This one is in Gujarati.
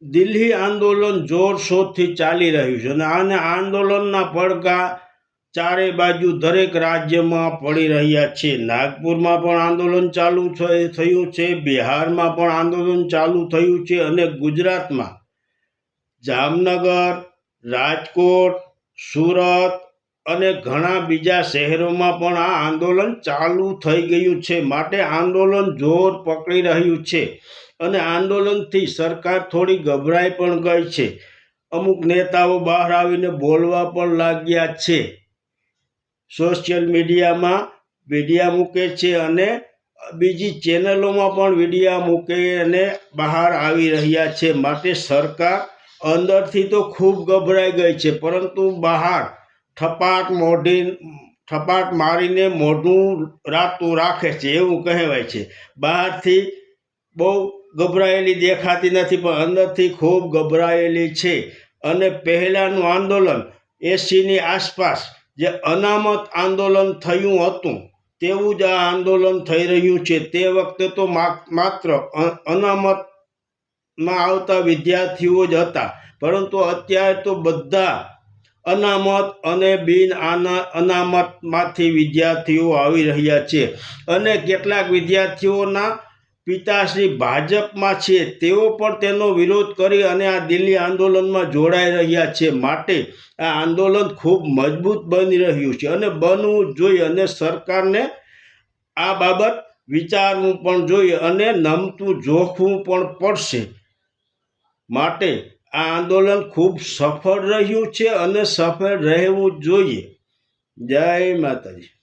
દિલ્હી આંદોલન જોરશોરથી ચાલી રહ્યું છે અને આને આંદોલનના પડઘા ચારે બાજુ દરેક રાજ્યમાં પડી રહ્યા છે। નાગપુરમાં પણ આંદોલન ચાલુ થયું છે, બિહારમાં પણ આંદોલન ચાલુ થયું છે અને ગુજરાતમાં જામનગર, રાજકોટ, સુરત અને ઘણા બીજા શહેરોમાં પણ આ આંદોલન ચાલુ થઈ ગયું છે। માટે આંદોલન જોર પકડી રહ્યું છે અને આંદોલનથી સરકાર થોડી ગભરાઈ પણ ગઈ છે। અમુક નેતાઓ બહાર આવીને બોલવા પણ લાગ્યા છે, સોશિયલ મીડિયામાં વિડીયા મૂકે છે અને બીજી ચેનલોમાં પણ વિડીયા મૂકે અને બહાર આવી રહ્યા છે। માટે સરકાર અંદરથી તો ખૂબ ગભરાઈ ગઈ છે, પરંતુ બહાર થપાટ મારીને મોઢું રાતું રાખે છે એવું કહેવાય છે। બહારથી બહુ ગભરાયેલી દેખાતી નથી, પણ અંદરથી ખૂબ ગભરાયેલી છે। અને પહેલાંનું આંદોલન 80ની આસપાસ જે અનામત આંદોલન થયું હતું તેવું જ આ આંદોલન થઈ રહ્યું છે। તે વખતે તો માત્ર અનામતમાં આવતા વિદ્યાર્થીઓ જ હતા, પરંતુ અત્યારે તો બધા અનામત અને બિન અનામતમાંથી વિદ્યાર્થીઓ આવી રહ્યા છે અને કેટલાક વિદ્યાર્થીઓના પિતાશ્રી ભાજપમાં છે, તેઓ પણ તેનો વિરોધ કરી અને આ દિલ્હી આંદોલનમાં જોડાઈ રહ્યા છે। માટે આ આંદોલન ખૂબ મજબૂત બની રહ્યું છે અને બનવું જોઈએ અને સરકારને આ બાબત વિચારવું પણ જોઈએ અને નમતું જોખવું પણ પડશે। માટે આ આંદોલન ખૂબ સફળ રહ્યું છે અને સફળ રહેવું જોઈએ। જય માતાજી।